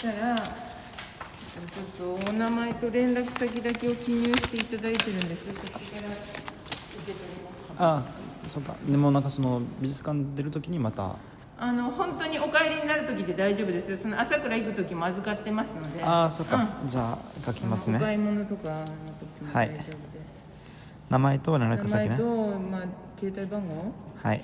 したらちょっとお名前と連絡先だけを記入していただいてるんです。そっちから受け取ります。ああ、そうか。でもなんかその美術館出るときにまた本当にお帰りになる時で大丈夫ですよ。その朝倉行く時も預かってますので。ああ、そうか、じゃあ書きますね。お買い物とかの時も大丈夫です。名前と連絡先ね。名前と、携帯番号。はい。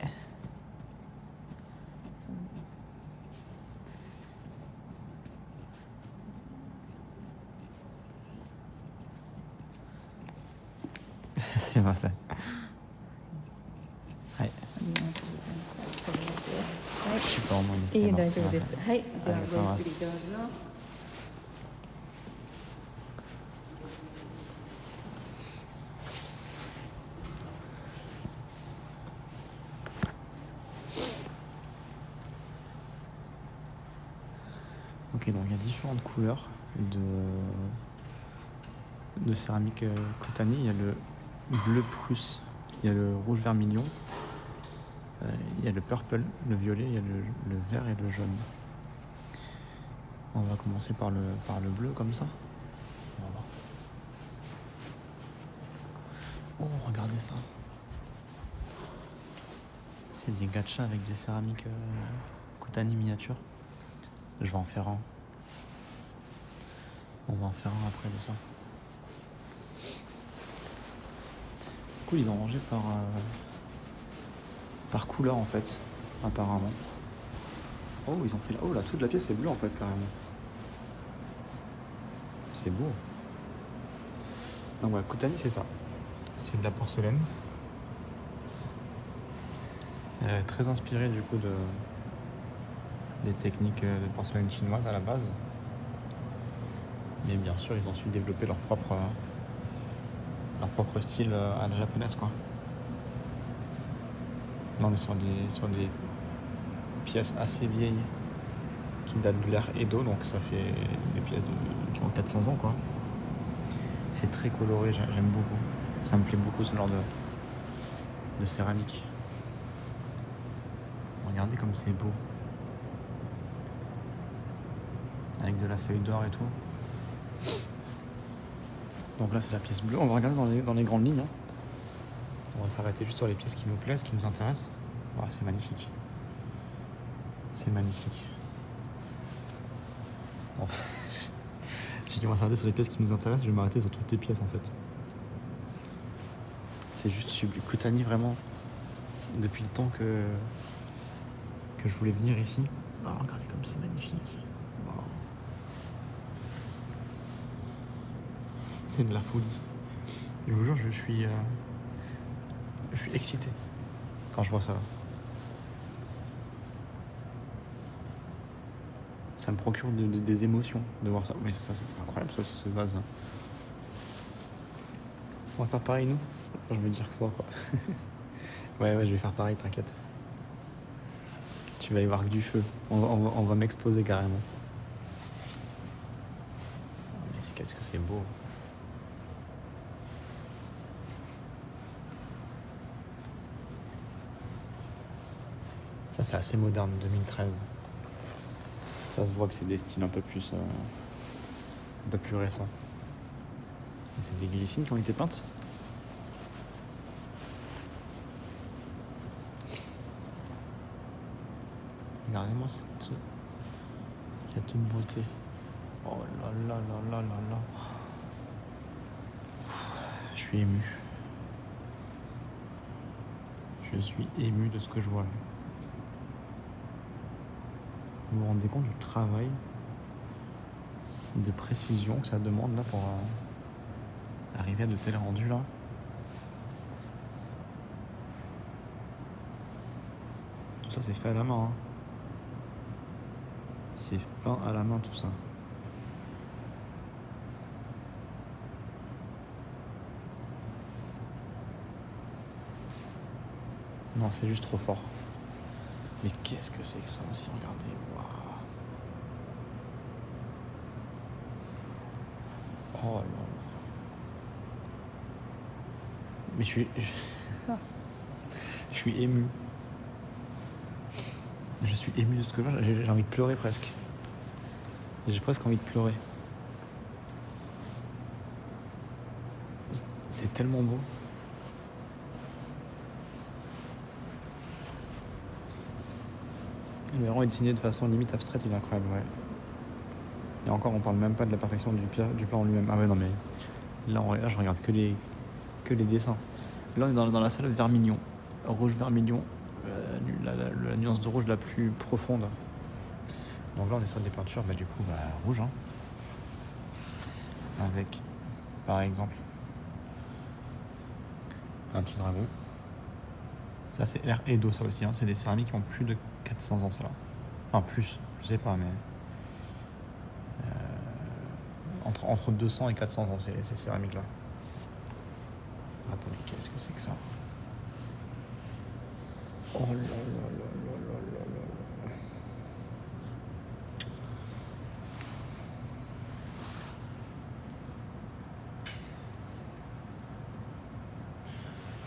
すいません。はい。ちょっと重いんですけど。いい大丈夫です。はい。ではごゆっくりどうぞ。Ok, donc il y a différentes couleurs de céramique Kotani. Il y a le bleu prusse, il y a le rouge vermilion, il y a le purple, le violet, il y a le vert et le jaune. On va commencer par le bleu comme ça. On va voir. Oh, regardez ça. C'est des gachas avec des céramiques Kotani miniatures. Je vais en faire un. On va en faire un après de ça. C'est cool, ils ont rangé par couleur en fait, apparemment. Oh, ils ont fait là. Oh là, toute la pièce est bleue en fait, carrément. C'est beau. Donc voilà, Kotani, c'est ça. C'est de la porcelaine. Très inspiré du coup des techniques de porcelaine chinoise à la base. Mais bien sûr, ils ont su développer leur propre style à la japonaise, quoi. Là, on est sur des pièces assez vieilles qui datent de l'ère Edo, donc ça fait des pièces qui ont 400 ans, quoi. C'est très coloré, j'aime beaucoup. Ça me plaît beaucoup ce genre de céramique. Regardez comme c'est beau. Avec de la feuille d'or et tout. Donc là c'est la pièce bleue. On va regarder dans les grandes lignes. On va s'arrêter juste sur les pièces qui nous plaisent, qui nous intéressent. Oh, c'est magnifique. C'est magnifique. Bon. J'ai dit on va s'arrêter sur les pièces qui nous intéressent. Je vais m'arrêter sur toutes les pièces en fait. C'est juste sublime. Kotani vraiment. Depuis le temps que je voulais venir ici. Oh, regardez comme c'est magnifique. Wow. C'est de la folie. Je vous jure, je suis excité quand je vois ça. Ça me procure des émotions de voir ça. Mais ça c'est incroyable ce vase. On va faire pareil nous. Je vais dire quoi. Ouais, je vais faire pareil, t'inquiète. Tu vas y voir que du feu. On va m'exposer carrément. Mais qu'est-ce que c'est beau. Ça c'est assez moderne, 2013. Ça se voit que c'est des styles un peu plus récents. C'est des glycines qui ont été peintes. Regardez-moi cette beauté. Oh là là là là là là. Je suis ému. Je suis ému de ce que je vois là. Vous vous rendez compte du travail de précision que ça demande là pour arriver à de tels rendus là. Tout ça c'est fait à la main. Hein. C'est peint à la main tout ça. Non, c'est juste trop fort. Mais qu'est-ce que c'est que ça aussi, regardez. Waouh. Oh là là. Mais je suis ému. Je suis ému de ce que j'ai envie de pleurer presque. Et j'ai presque envie de pleurer. C'est tellement beau. Le rang est dessiné de façon limite abstraite, il est incroyable, ouais. Et encore, on parle même pas de la perfection du plan en lui-même. Ah ouais, non mais là je regarde que les dessins. Là, on est dans la salle vermillon, rouge vermillon, la nuance de rouge la plus profonde. Donc là, on est sur des peintures, du coup, rouge, hein. Avec, par exemple, un petit dragon. Ça, c'est R et Do, ça aussi, hein. C'est des céramiques qui ont plus de 400 ans, ça là. Enfin, plus, je sais pas, mais entre 200 et 400 ans, ces céramiques-là. Attendez, qu'est-ce que c'est que ça? Oh là là là là là là là.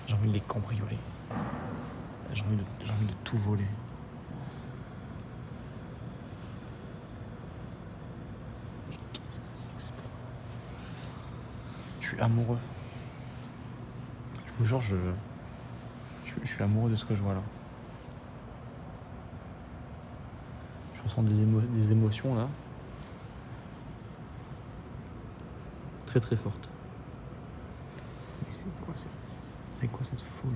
J'ai envie de les cambrioler. J'ai envie de tout voler. Mais qu'est-ce que c'est que ça? Je suis amoureux. Je vous jure, je suis amoureux de ce que je vois là. Je ressens des émotions là. Très très fortes. Mais c'est quoi cette folie?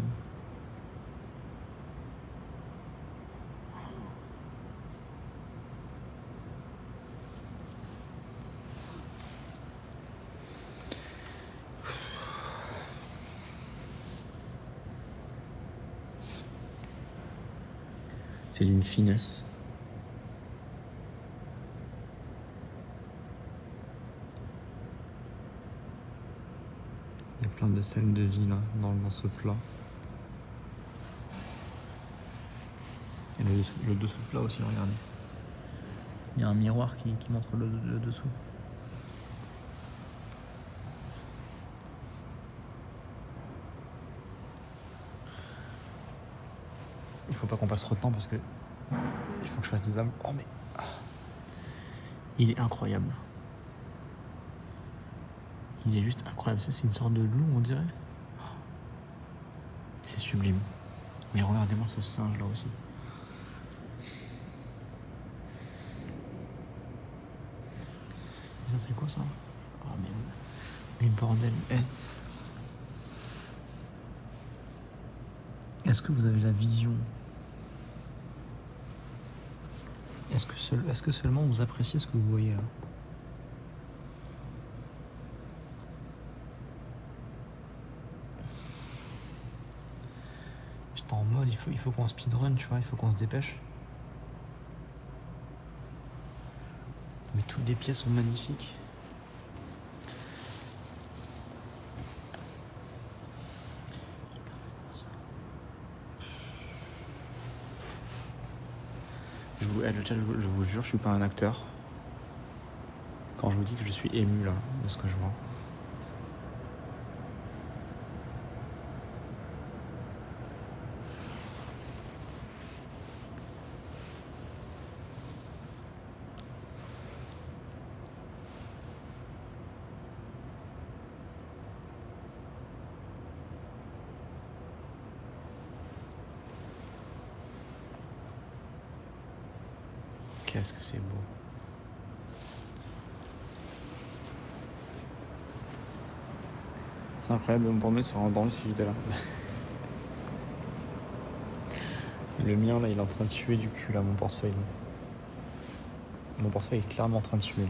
C'est d'une finesse. Il y a plein de scènes de vie là, dans ce plat. Et le dessous de plat aussi, regardez. Il y a un miroir qui montre le dessous. Il faut pas qu'on passe trop de temps parce que il faut que je fasse des âmes. Oh mais il est incroyable. Il est juste incroyable. Ça, c'est une sorte de loup, on dirait. C'est sublime. Mais regardez-moi ce singe là aussi. Et ça, c'est quoi ça? Oh mais bordel. Est-ce que vous avez la vision? Est-ce que seulement vous appréciez ce que vous voyez là? J'étais en mode, il faut qu'on speedrun, tu vois, il faut qu'on se dépêche. Mais toutes les pièces sont magnifiques. Je vous jure, je suis pas un acteur. Quand je vous dis que je suis ému là, de ce que je vois. Qu'est-ce que c'est beau. C'est incroyable, mon porte-monnaie serait endormi si j'étais là. Le mien là, il est en train de suer du cul là, mon portefeuille. Mon portefeuille est clairement en train de suer là.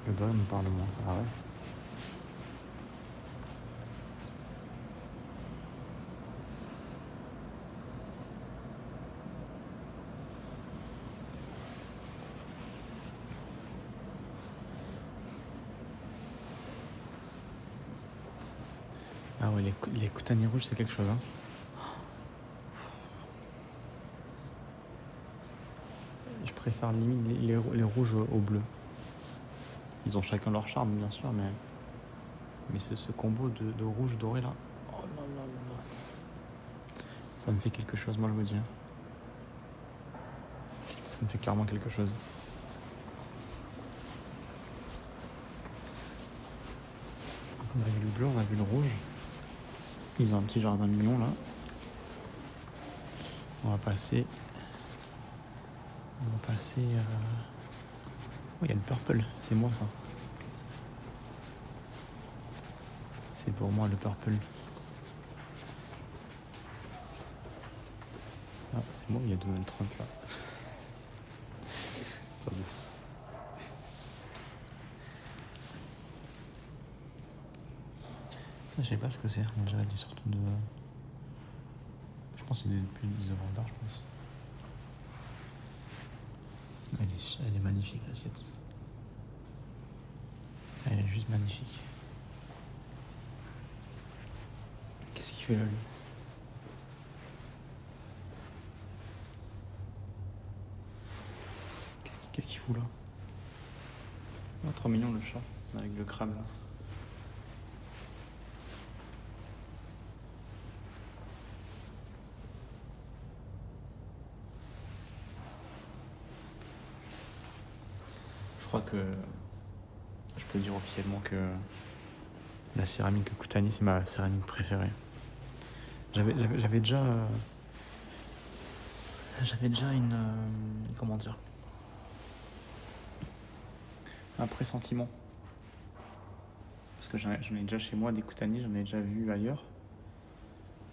Le doigt me parle moins. Ah ouais. Ah ouais, les coutaniers rouges, c'est quelque chose, hein. Je préfère limite les rouges au bleu. Ils ont chacun leur charme, bien sûr, mais ce combo de rouge doré là, oh là là là là. Ça me fait quelque chose, moi je vous dis. Ça me fait clairement quelque chose. Donc on a vu le bleu, on a vu le rouge. Ils ont un petit jardin mignon là. On va passer. Oh, il y a le purple, c'est moi ça. C'est pour moi le purple. Ah, c'est moi, il y a Donald Trump là. Pas beau. Ça, je sais pas ce que c'est. On dirait des sortes de. Je pense que c'est des œuvres d'art, je pense. Elle est magnifique l'assiette. Elle est juste magnifique. Qu'est-ce qu'il fait là, lui? Qu'est-ce qu'il fout là? Oh, trop mignon le chat, avec le crabe là. Je crois que je peux dire officiellement que la céramique Koutani, c'est ma céramique préférée. J'avais déjà une comment dire, un pressentiment, parce que j'en ai déjà chez moi des Koutani, j'en ai déjà vu ailleurs,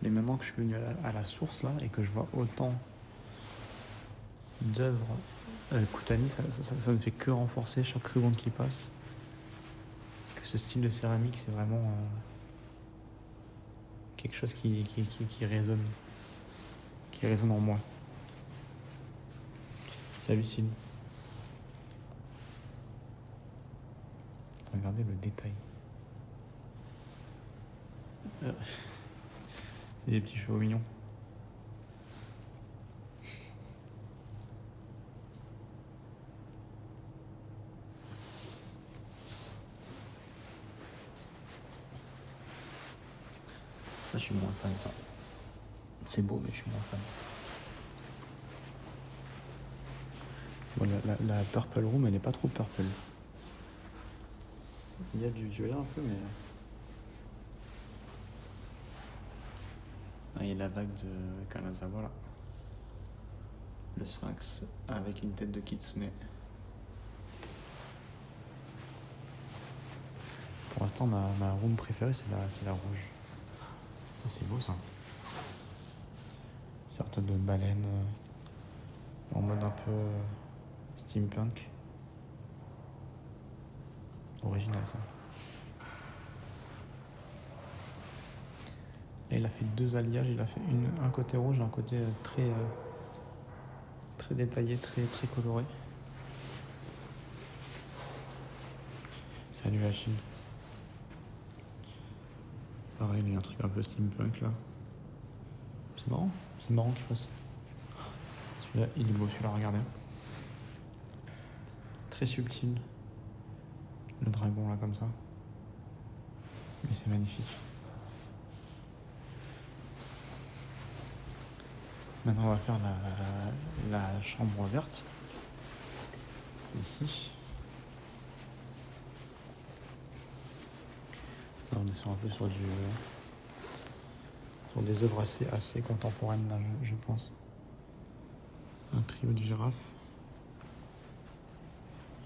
mais maintenant que je suis venu à la source là et que je vois autant d'œuvres Koutani, ça ne fait que renforcer chaque seconde qui passe que ce style de céramique, c'est vraiment quelque chose qui résonne en moi. C'est hallucinant. Regardez le détail. C'est des petits chevaux mignons. Ça, je suis moins fan de ça. C'est beau, mais je suis moins fan. Bon, la Purple Room, elle n'est pas trop purple. Il y a du violet un peu, mais... Ah, il y a la vague de Kanazawa, là. Le sphinx avec une tête de kitsune. Pour l'instant, ma room préférée, c'est la rouge. Ça, c'est beau, ça. Une sorte de baleine en mode un peu steampunk. Original, ça. Et il a fait deux alliages. Il a fait un côté rouge et un côté très détaillé, très coloré. Salut Achille. Pareil, il y a un truc un peu steampunk là. C'est marrant qu'il fasse. Celui-là, il est beau, celui-là, regardez. Très subtil. Le dragon là, comme ça. Mais c'est magnifique. Maintenant, on va faire la chambre verte. Ici. Là, on est sur un peu sur des œuvres assez contemporaines là, je pense. Un trio de girafes.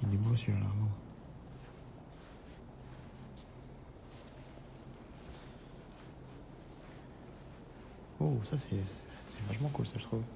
Il est beau celui-là. Oh, ça c'est vachement cool ça, je trouve.